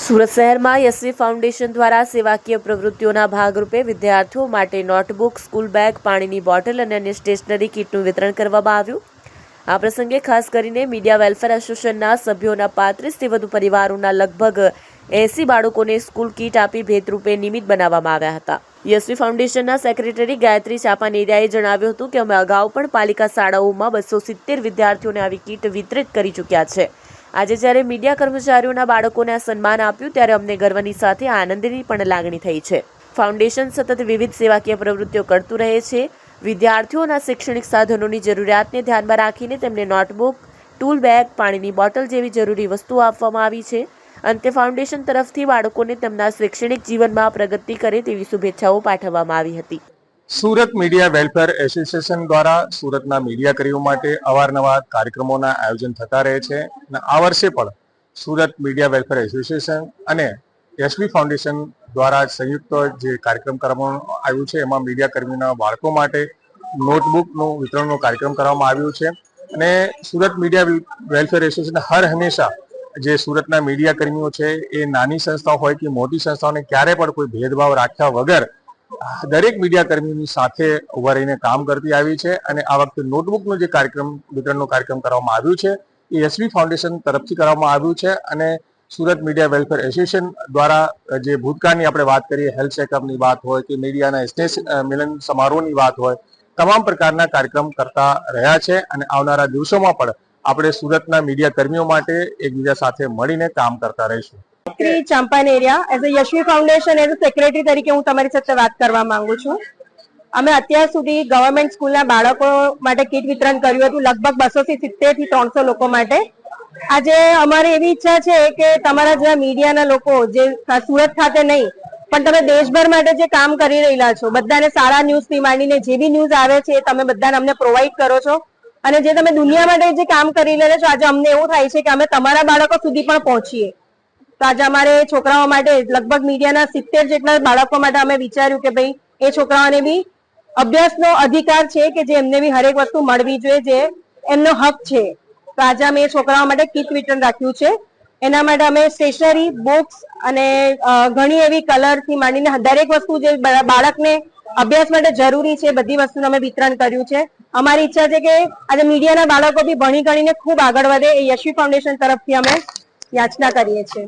સુરત શહેરમાં યશવી ફાઉન્ડેશન દ્વારા સેવાકીય પ્રવૃત્તિઓના ભાગરૂપે વિદ્યાર્થીઓ માટે નોટબુક, સ્કૂલ બેગ, પાણીની બોટલ અને અન્ય સ્ટેશનરી કીટનું વિતરણ કરવામાં આવ્યું. આ પ્રસંગે ખાસ કરીને મીડિયા વેલફેર એસોસિએશનના સભ્યોના 35થી વધુ પરિવારોના લગભગ 80 બાળકોને સ્કૂલ કીટ આપી ભેટરૂપે નિમિત્ત બનાવવામાં આવ્યા હતા. યશવી ફાઉન્ડેશનના સેક્રેટરી ગાયત્રી ચાપાનેરિયાએ જણાવ્યું હતું કે અમે અગાઉ પણ પાલિકા શાળાઓમાં 270 વિદ્યાર્થીઓને આવી કીટ વિતરિત કરી ચૂક્યા છે. આજે જ્યારે મીડિયા કર્મચારીઓના બાળકોને આ સન્માન આપ્યું ત્યારે અમને ગર્વની સાથે આનંદની પણ લાગણી થઈ છે. ફાઉન્ડેશન સતત વિવિધ સેવાકીય પ્રવૃત્તિઓ કરતું રહે છે. વિદ્યાર્થીઓના શૈક્ષણિક સાધનોની જરૂરિયાતને ધ્યાનમાં રાખીને તેમને નોટબુક, ટૂલ બેગ, પાણીની બોટલ જેવી જરૂરી વસ્તુઓ આપવામાં આવી છે. અંતે ફાઉન્ડેશન તરફથી બાળકોને તેમના શૈક્ષણિક જીવનમાં પ્રગતિ કરે તેવી શુભેચ્છાઓ પાઠવવામાં આવી હતી. સુરત મીડિયા વેલફેર એસોસિએશન દ્વારા સુરતના મીડિયા કર્મીઓ માટે અવારનવાર કાર્યક્રમોના આયોજન થતા રહે છે અને આ વર્ષે પણ સુરત મીડિયા વેલફેર એસોસિએશન અને યશવી ફાઉન્ડેશન દ્વારા સંયુક્ત જે કાર્યક્રમ કરવામાં આવ્યું છે એમાં મીડિયા કર્મીઓના બાળકો માટે નોટબુકનું વિતરણનો કાર્યક્રમ કરવામાં આવ્યું છે. અને સુરત મીડિયા વેલફેર એસોસિએશન હર હંમેશા જે સુરતના મીડિયા કર્મીઓ છે એ નાની સંસ્થાઓ હોય કે મોટી સંસ્થાઓને ક્યારે પણ કોઈ ભેદભાવ રાખ્યા વગર દરેક મીડિયા કર્મીની સાથે ઉભા રહીને કામ કરતી આવી છે. અને આ વખતે નોટબુકનો જે કાર્યક્રમ વિતરણનો કાર્યક્રમ કરવામાં આવ્યું છે એ યશવી ફાઉન્ડેશન તરફથી કરવામાં આવ્યું છે. અને સુરત મીડિયા વેલફેર એસોસિએશન દ્વારા જે ભૂતકાળની આપણે વાત કરીએ, હેલ્થ ચેકઅપની વાત હોય કે મીડિયાના સ્નેહ મિલન સમારોહની વાત હોય, તમામ પ્રકારના કાર્યક્રમ કરતા રહ્યા છે. અને આવનારા દિવસોમાં પણ આપણે સુરતના મીડિયા કર્મીઓ માટે એકબીજા સાથે મળીને કામ કરતા રહીશું. Champaneria as a Yashvi foundation as a secretary તરીકે હું તમારી સાથે વાત કરવા માંગુ છું. અમે અત્યાર સુધી ગવર્મેન્ટ સ્કૂલના બાળકો માટે કીટ વિતરણ કર્યું હતું, લગભગ 270 થી 300 લોકો માટે. આજે અમારી એવી ઈચ્છા છે કે તમારા જેવા મીડિયાના લોકો જે સુરત ખાતે નહીં પણ તમે દેશભર માટે જે કામ કરી રહેલા છો, બધાને સારા ન્યૂઝથી માંડીને જે બી ન્યૂઝ આવે છે તમે બધાને અમને પ્રોવાઈડ કરો છો. અને જે તમે દુનિયા માટે જે કામ કરી રહ્યા છો, આજે અમને એવું થાય છે કે અમે તમારા બાળકો સુધી પણ પહોંચીએ. તો આજે અમારે છોકરાઓ માટે લગભગ મીડિયાના 70 જેટલા બાળકો માટે અમે વિચાર્યું કે ભાઈ એ છોકરાઓને બી અભ્યાસનો અધિકાર છે કે જે એમને બી હરેક વસ્તુ મળવી જોઈએ, જે એમનો હક છે. તો આજે અમે એ છોકરાઓ માટે કીટ વિતરણ રાખ્યું છે. એના માટે અમે સ્ટેશનરી, બુક્સ અને ઘણી એવી કલરથી માંડીને દરેક વસ્તુ જે બાળકને અભ્યાસ માટે જરૂરી છે બધી વસ્તુનું અમે વિતરણ કર્યું છે. અમારી ઈચ્છા છે કે આજે મીડિયાના બાળકો બી ભણી ગણીને ખૂબ આગળ વધે એ યશવી ફાઉન્ડેશન તરફથી અમે યાચના કરીએ છીએ.